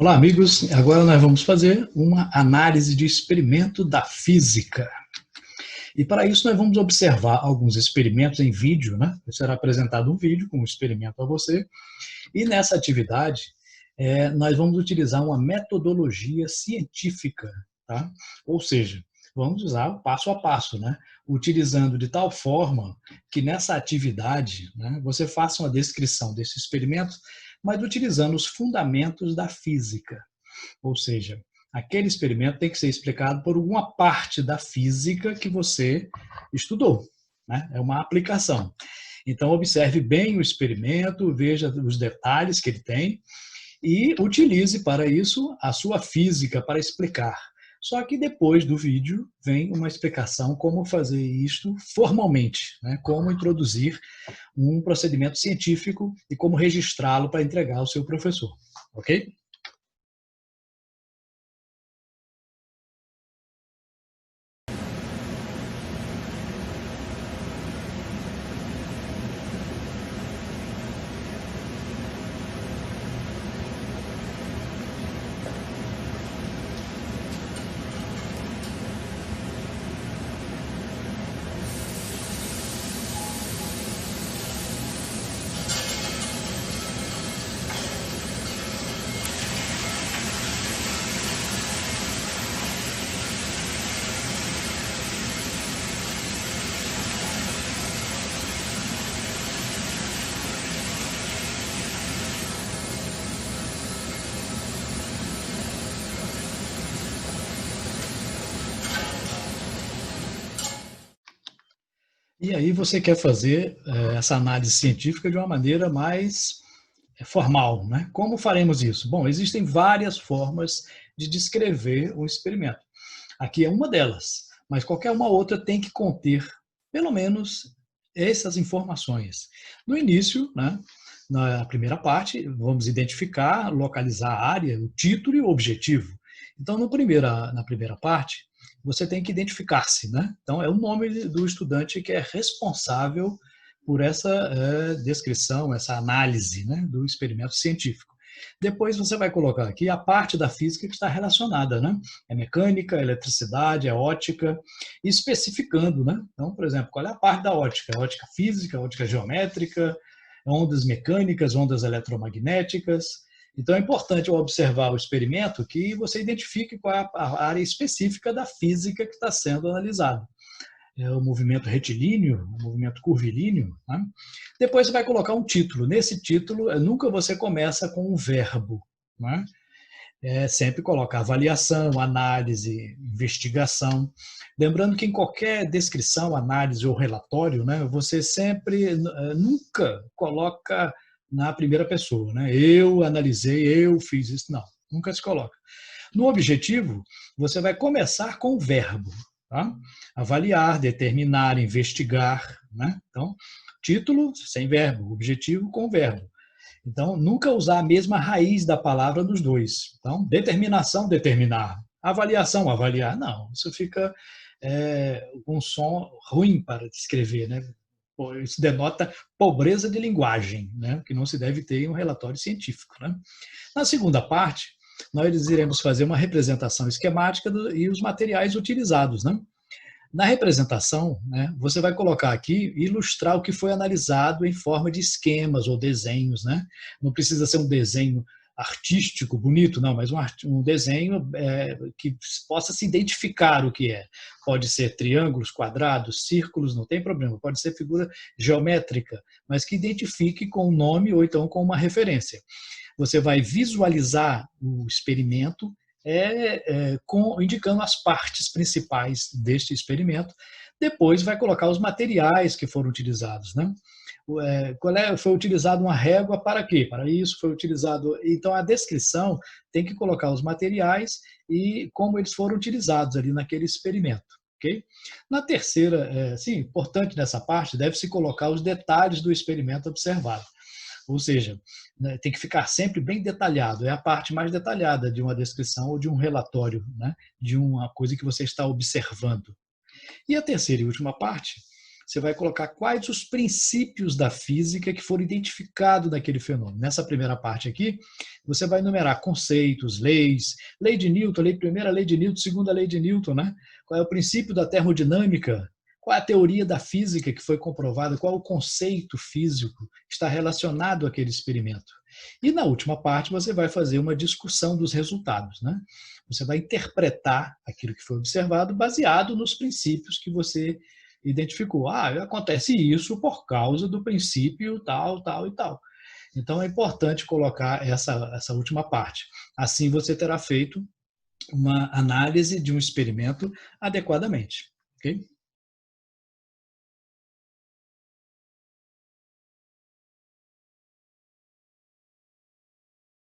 Olá, amigos. Agora nós vamos fazer uma análise de experimento da física. E para isso nós vamos observar alguns experimentos em vídeo, né? Será apresentado um vídeo com um experimento a você. E nessa atividade, nós vamos utilizar uma metodologia científica, tá? Ou seja, vamos usar o passo a passo, né? Utilizando de tal forma que nessa atividade, né, você faça uma descrição desse experimento, mas utilizando os fundamentos da física. Ou seja, aquele experimento tem que ser explicado por alguma parte da física que você estudou, né? É uma aplicação. Então, observe bem o experimento, veja os detalhes que ele tem e utilize para isso a sua física para explicar. Só que depois do vídeo vem uma explicação como fazer isto formalmente, né? Como introduzir um procedimento científico e como registrá-lo para entregar ao seu professor, ok? E aí você quer fazer essa análise científica de uma maneira mais formal, né? Como faremos isso? Bom, existem várias formas de descrever um experimento. Aqui é uma delas, mas qualquer uma outra tem que conter, pelo menos, essas informações. No início, né, na primeira parte, vamos identificar, localizar a área, o título e o objetivo. Então, na primeira parte, você tem que identificar-se, né? Então, é o nome do estudante que é responsável por essa descrição, essa análise, né, do experimento científico. Depois você vai colocar aqui a parte da física que está relacionada, né? É mecânica, eletricidade, é ótica, especificando, né? Então, por exemplo, qual é a parte da ótica? É ótica física, ótica geométrica, ondas mecânicas, ondas eletromagnéticas. Então, é importante ao observar o experimento que você identifique qual é a área específica da física que está sendo analisada. É o movimento retilíneo, o movimento curvilíneo. Né? Depois você vai colocar um título. Nesse título, nunca você começa com um verbo. Né? Sempre coloca avaliação, análise, investigação. Lembrando que em qualquer descrição, análise ou relatório, né, você sempre, nunca coloca na primeira pessoa. Né? Eu analisei, eu fiz isso. Não, nunca se coloca. No objetivo, você vai começar com o verbo. Tá? Avaliar, determinar, investigar. Né? Então, título sem verbo, objetivo com verbo. Então, nunca usar a mesma raiz da palavra nos dois. Então, determinação, determinar. Avaliação, avaliar. Não, isso fica um som ruim para descrever, né? Isso denota pobreza de linguagem, né? Que não se deve ter em um relatório científico. Né? Na segunda parte, nós iremos fazer uma representação esquemática e os materiais utilizados. Né? Na representação, né, você vai colocar aqui, ilustrar o que foi analisado em forma de esquemas ou desenhos. Né? Não precisa ser um desenho artístico, bonito, não, mas um desenho que possa se identificar o que é. Pode ser triângulos, quadrados, círculos, não tem problema. Pode ser figura geométrica, mas que identifique com o nome ou então com uma referência. Você vai visualizar o experimento indicando as partes principais deste experimento. Depois vai colocar os materiais que foram utilizados. Né? Foi utilizado uma régua para quê? Para isso foi utilizado. Então, a descrição tem que colocar os materiais e como eles foram utilizados ali naquele experimento. Okay? Na terceira, sim, importante nessa parte, deve-se colocar os detalhes do experimento observado. Ou seja, né, tem que ficar sempre bem detalhado. É a parte mais detalhada de uma descrição ou de um relatório, né, de uma coisa que você está observando. E a terceira e última parte, você vai colocar quais os princípios da física que foram identificados naquele fenômeno. Nessa primeira parte aqui, você vai enumerar conceitos, leis, lei de Newton, primeira lei de Newton, segunda lei de Newton, né? Qual é o princípio da termodinâmica, qual é a teoria da física que foi comprovada, qual é o conceito físico que está relacionado àquele experimento. E na última parte você vai fazer uma discussão dos resultados, né? Você vai interpretar aquilo que foi observado baseado nos princípios que você identificou. Acontece isso por causa do princípio tal, tal e tal. Então é importante colocar essa última parte. Assim você terá feito uma análise de um experimento adequadamente. Ok?